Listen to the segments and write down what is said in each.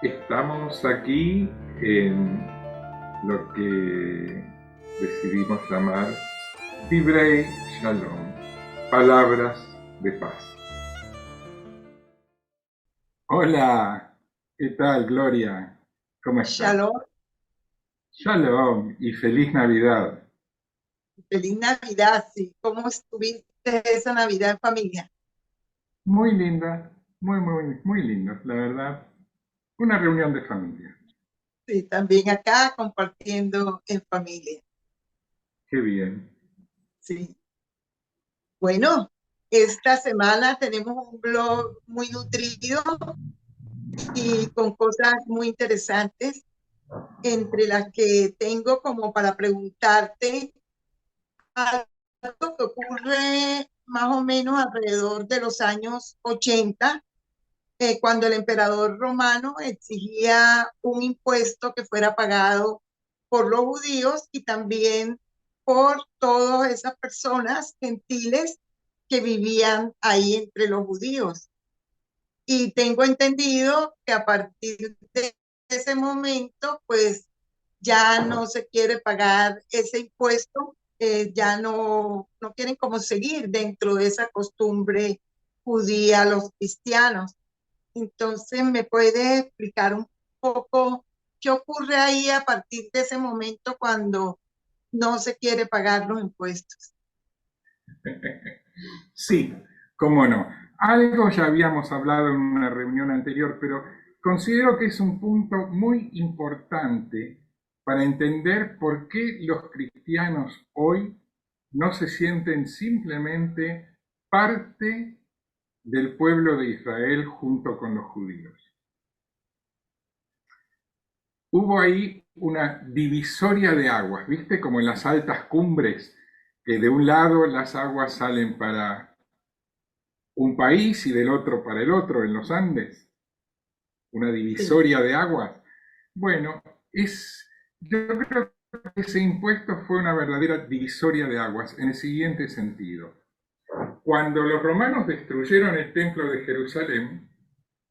Estamos aquí en lo que decidimos llamar Divrei Shalom, palabras de paz. Hola, ¿qué tal, Gloria? ¿Cómo estás? Shalom, Shalom y feliz Navidad. feliz Navidad, sí. ¿Cómo estuviste esa Navidad en familia? Muy linda, muy linda, la verdad. Una reunión de familia. Sí, también acá compartiendo en familia. Qué bien. Sí. Bueno, esta semana tenemos un blog muy nutrido y con cosas muy interesantes, entre las que tengo como para preguntarte algo que ocurre más o menos alrededor de los años 80, cuando el emperador romano exigía un impuesto que fuera pagado por los judíos y también por todas esas personas gentiles que vivían ahí entre los judíos. Y tengo entendido que a partir de ese momento, pues ya no se quiere pagar ese impuesto, ya no quieren como seguir dentro de esa costumbre judía los cristianos. Entonces, ¿me puede explicar un poco qué ocurre ahí a partir de ese momento cuando no se quiere pagar los impuestos? Sí, cómo no. Algo ya habíamos hablado en una reunión anterior, pero considero que es un punto muy importante para entender por qué los cristianos hoy no se sienten simplemente parte del pueblo de Israel junto con los judíos. Hubo ahí una divisoria de aguas, ¿viste? Como en las altas cumbres, que de un lado las aguas salen para un país y del otro para el otro en los Andes, una Sí, divisoria de aguas. Bueno, yo creo que ese impuesto fue una verdadera divisoria de aguas en el siguiente sentido. Cuando los romanos destruyeron el templo de Jerusalén,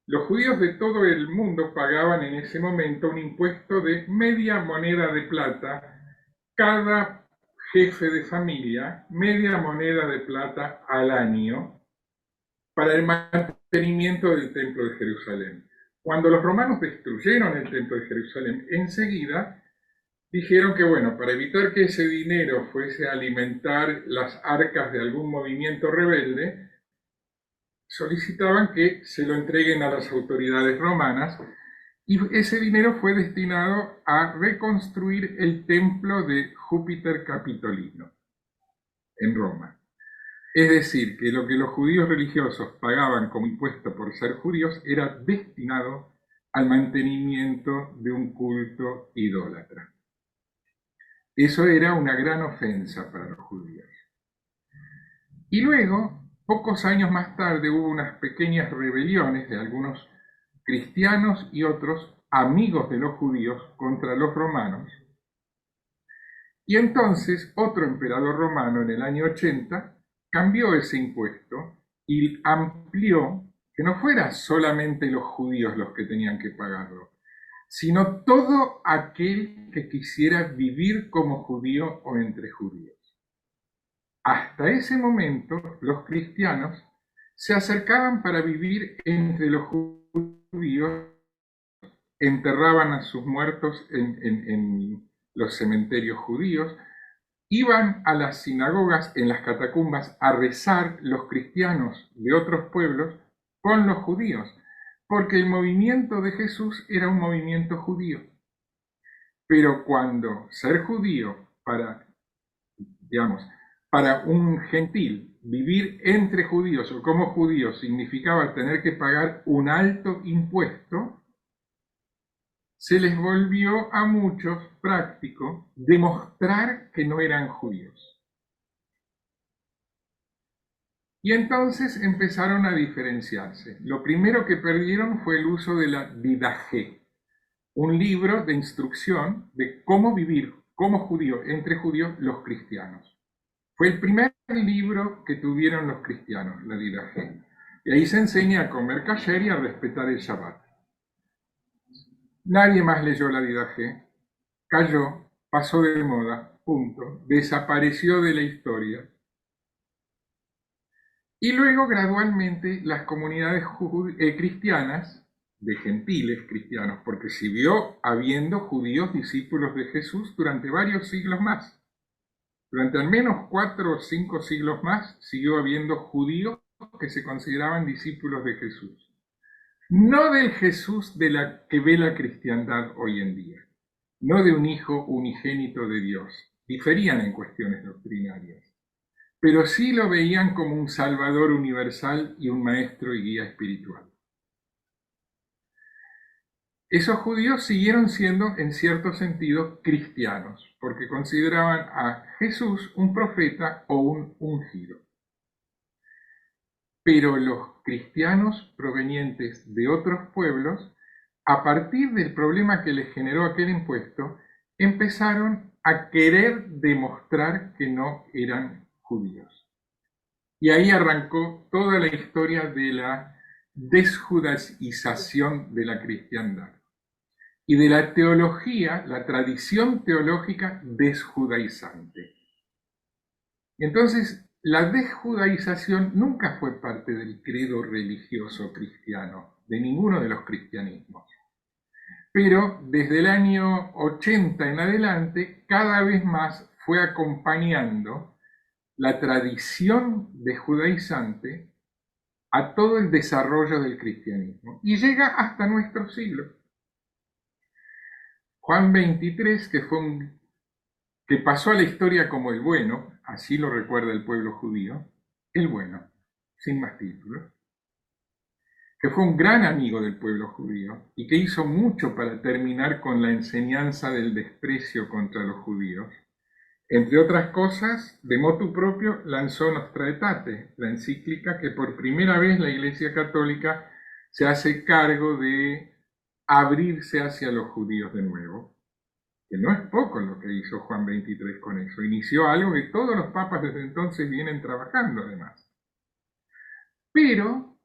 los judíos de todo el mundo pagaban en ese momento un impuesto de media moneda de plata cada jefe de familia, media moneda de plata al año para el mantenimiento del templo de Jerusalén. Cuando los romanos destruyeron el templo de Jerusalén, enseguida dijeron que, bueno, para evitar que ese dinero fuese a alimentar las arcas de algún movimiento rebelde, solicitaban que se lo entreguen a las autoridades romanas y ese dinero fue destinado a reconstruir el templo de Júpiter Capitolino en Roma. Es decir, que lo que los judíos religiosos pagaban como impuesto por ser judíos era destinado al mantenimiento de un culto idólatra. Eso era una gran ofensa para los judíos. Y luego, pocos años más tarde, hubo unas pequeñas rebeliones de algunos cristianos y otros amigos de los judíos contra los romanos. Y entonces otro emperador romano en el año 80 cambió ese impuesto y amplió que no fuera solamente los judíos los que tenían que pagarlo, sino todo aquel que quisiera vivir como judío o entre judíos. Hasta ese momento, los cristianos se acercaban para vivir entre los judíos, enterraban a sus muertos en los cementerios judíos, iban a las sinagogas en las catacumbas a rezar los cristianos de otros pueblos con los judíos, porque el movimiento de Jesús era un movimiento judío. Pero cuando ser judío digamos, para un gentil vivir entre judíos o como judío significaba tener que pagar un alto impuesto, se les volvió a muchos práctico demostrar que no eran judíos. Y entonces empezaron a diferenciarse. Lo primero que perdieron fue el uso de la Didaje, un libro de instrucción de cómo vivir como judío, entre judíos, los cristianos. Fue el primer libro que tuvieron los cristianos, la Didaje. Y ahí se enseña a comer kasher y a respetar el Shabbat. Nadie más leyó la Vida G, cayó, pasó de moda, punto, desapareció de la historia. Y luego gradualmente las comunidades cristianas, de gentiles cristianos, porque siguió habiendo judíos discípulos de Jesús durante varios siglos más. Durante al menos 4 o 5 siglos más siguió habiendo judíos que se consideraban discípulos de Jesús. No del Jesús de la que ve la cristiandad hoy en día, no de un hijo unigénito de Dios, diferían en cuestiones doctrinarias, pero sí lo veían como un Salvador universal y un maestro y guía espiritual. Esos judíos siguieron siendo, en cierto sentido, cristianos, porque consideraban a Jesús un profeta o un ungido. Pero los cristianos provenientes de otros pueblos, a partir del problema que les generó aquel impuesto, empezaron a querer demostrar que no eran judíos. Y ahí arrancó toda la historia de la desjudaización de la cristiandad y de la teología, la tradición teológica desjudaizante. Entonces, la desjudaización nunca fue parte del credo religioso cristiano, de ninguno de los cristianismos. Pero desde el año 80 en adelante, cada vez más fue acompañando la tradición de judaizante a todo el desarrollo del cristianismo y llega hasta nuestro siglo. Juan 23, que pasó a la historia como el bueno, así lo recuerda el pueblo judío, el bueno, sin más títulos, que fue un gran amigo del pueblo judío y que hizo mucho para terminar con la enseñanza del desprecio contra los judíos. Entre otras cosas, de motu propio lanzó Nostra Aetate, la encíclica que por primera vez la Iglesia Católica se hace cargo de abrirse hacia los judíos de nuevo, que no es poco lo que hizo Juan 23 con eso. Inició algo que todos los papas desde entonces vienen trabajando además. Pero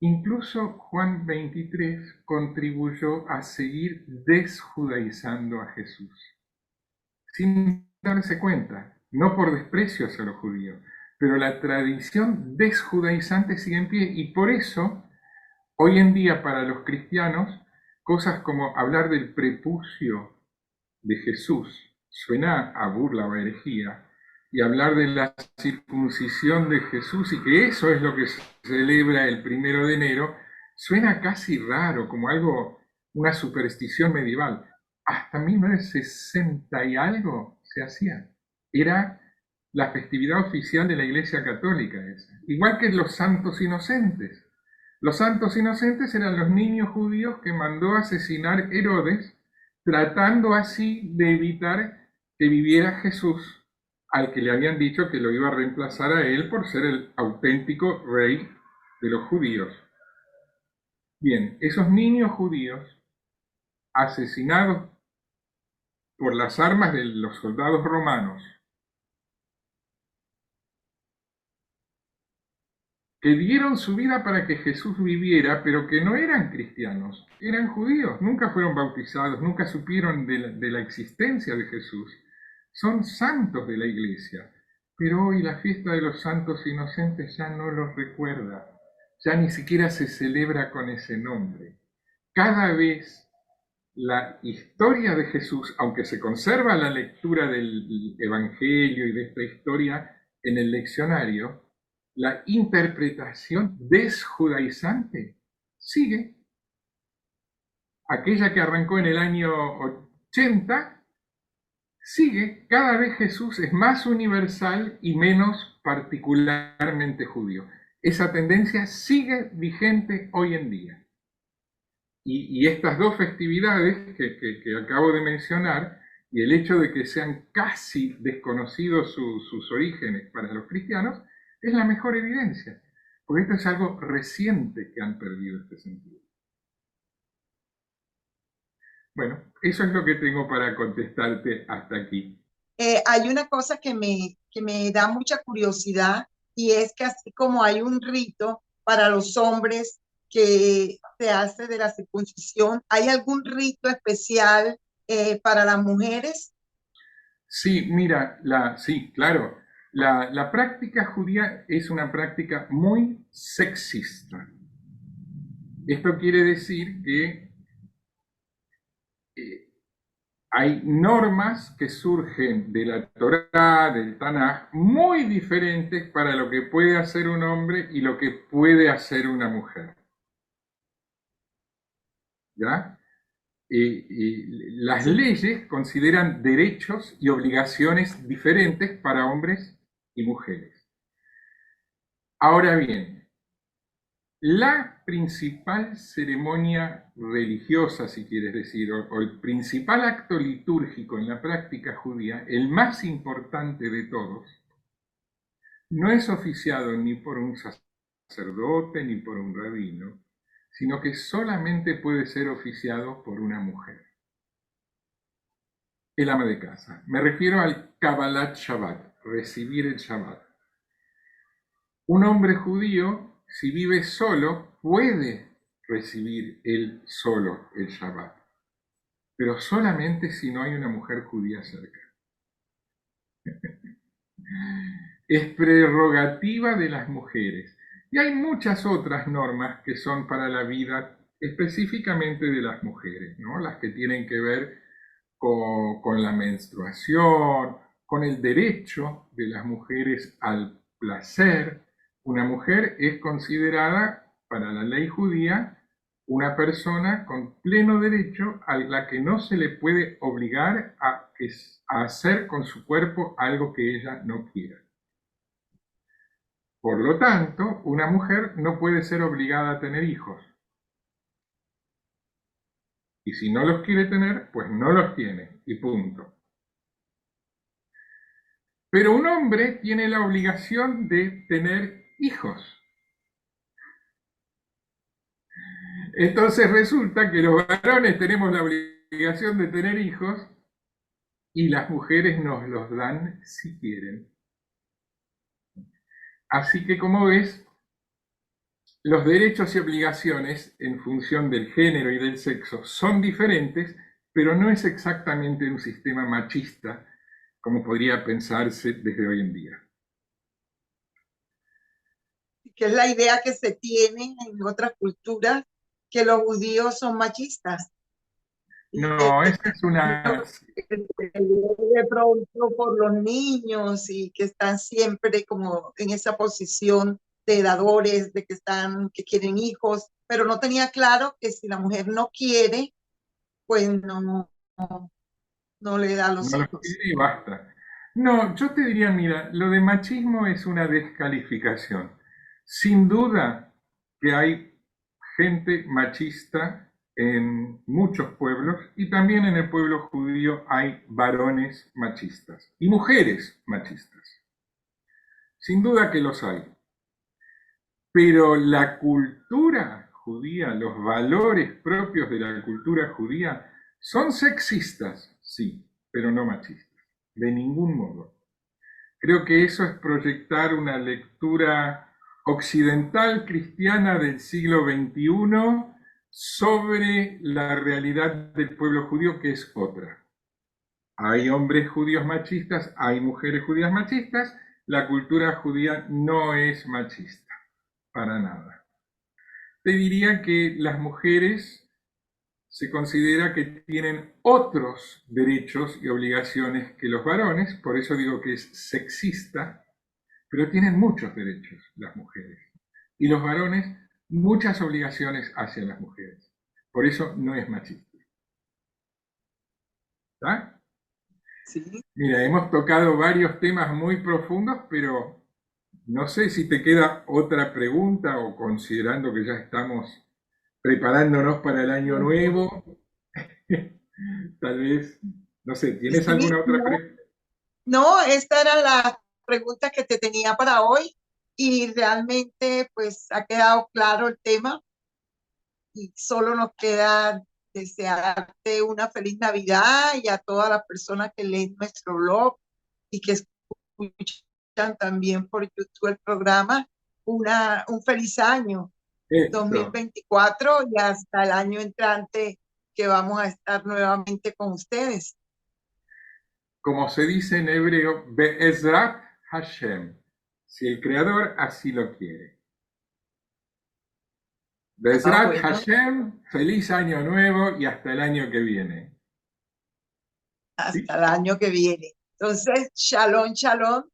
incluso Juan 23 contribuyó a seguir desjudaizando a Jesús, sin darse cuenta, no por desprecio hacia los judíos, pero la tradición desjudaizante sigue en pie y por eso, hoy en día para los cristianos, cosas como hablar del prepucio de Jesús suena a burla o a herejía, y hablar de la circuncisión de Jesús y que eso es lo que se celebra el 1 de enero, suena casi raro, como algo, una superstición medieval. Hasta 1960 y algo se hacía. Era la festividad oficial de la Iglesia Católica esa. Igual que los santos inocentes. Los santos inocentes eran los niños judíos que mandó asesinar Herodes, tratando así de evitar que viviera Jesús, al que le habían dicho que lo iba a reemplazar a él por ser el auténtico rey de los judíos. Bien, esos niños judíos asesinados por las armas de los soldados romanos, que dieron su vida para que Jesús viviera, pero que no eran cristianos, eran judíos, nunca fueron bautizados, nunca supieron de la existencia de Jesús. Son santos de la iglesia, pero hoy la fiesta de los santos inocentes ya no los recuerda, ya ni siquiera se celebra con ese nombre. Cada vez la historia de Jesús, aunque se conserva la lectura del Evangelio y de esta historia en el leccionario, la interpretación desjudaizante sigue. Aquella que arrancó en el año 80 sigue. Cada vez Jesús es más universal y menos particularmente judío. Esa tendencia sigue vigente hoy en día. Y estas dos festividades que acabo de mencionar, y el hecho de que sean casi desconocidos sus orígenes para los cristianos, es la mejor evidencia, porque esto es algo reciente que han perdido este sentido. Bueno, eso es lo que tengo para contestarte hasta aquí. Hay una cosa que me da mucha curiosidad y es que así como hay un rito para los hombres que se hace de la circuncisión. ¿Hay algún rito especial para las mujeres? Sí, mira, sí, claro. La práctica judía es una práctica muy sexista. Esto quiere decir que eh, hay normas que surgen de la Torá, del Tanaj, muy diferentes para lo que puede hacer un hombre y lo que puede hacer una mujer. ¿Ya? Las Sí. leyes consideran derechos y obligaciones diferentes para hombres y mujeres. Ahora bien, la principal ceremonia religiosa, si quieres decir, o el principal acto litúrgico en la práctica judía, el más importante de todos, no es oficiado ni por un sacerdote ni por un rabino, sino que solamente puede ser oficiado por una mujer, el ama de casa. Me refiero al Kabbalat Shabbat, recibir el Shabbat. Un hombre judío, si vive solo, puede recibir él solo el Shabbat, pero solamente si no hay una mujer judía cerca. Es prerrogativa de las mujeres. Y hay muchas otras normas que son para la vida específicamente de las mujeres, ¿no? Las que tienen que ver con la menstruación, con el derecho de las mujeres al placer. Una mujer es considerada, para la ley judía, una persona con pleno derecho a la que no se le puede obligar a hacer con su cuerpo algo que ella no quiera. Por lo tanto, una mujer no puede ser obligada a tener hijos. Y si no los quiere tener, pues no los tiene, y punto. Pero un hombre tiene la obligación de tener hijos. Entonces resulta que los varones tenemos la obligación de tener hijos y las mujeres nos los dan si quieren. Así que como ves, los derechos y obligaciones en función del género y del sexo son diferentes, pero no es exactamente un sistema machista como podría pensarse desde hoy en día. Que es la idea que se tiene en otras culturas, que los judíos son machistas. Y que No, esa es una... de pronto por los niños y que están siempre como en esa posición de dadores, de que están, que quieren hijos, pero no tenía claro que si la mujer no quiere, pues no le da No los los hijos. quiere y basta. No, yo te diría, mira, lo de machismo es una descalificación. Sin duda que hay gente machista en muchos pueblos y también en el pueblo judío hay varones machistas y mujeres machistas. Sin duda que los hay. Pero la cultura judía, los valores propios de la cultura judía son sexistas, sí, pero no machistas, de ningún modo. Creo que eso es proyectar una lectura occidental cristiana del siglo XXI sobre la realidad del pueblo judío, que es otra. Hay hombres judíos machistas, hay mujeres judías machistas, la cultura judía no es machista, para nada. Te diría que las mujeres se considera que tienen otros derechos y obligaciones que los varones, por eso digo que es sexista, pero tienen muchos derechos las mujeres. Y los varones muchas obligaciones hacia las mujeres. Por eso no es machista. ¿Está? Sí. Mira, hemos tocado varios temas muy profundos, pero no sé si te queda otra pregunta o considerando que ya estamos preparándonos para el año nuevo, tal vez, no sé, ¿tienes Sí, alguna otra no, pregunta? no, esta era la pregunta que te tenía para hoy y realmente pues ha quedado claro el tema y solo nos queda desearte una feliz Navidad y a todas las personas que leen nuestro blog y que escuchan también por YouTube el programa, un feliz año. Esto, 2024 y hasta el año entrante que vamos a estar nuevamente con ustedes. como se dice en hebreo, Be'ezrat Hashem, si el Creador así lo quiere. Be'ezrat Bueno, Hashem, feliz año nuevo y hasta el año que viene. ¿Sí? hasta el año que viene. Entonces, shalom, shalom.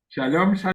Shalom, shalom.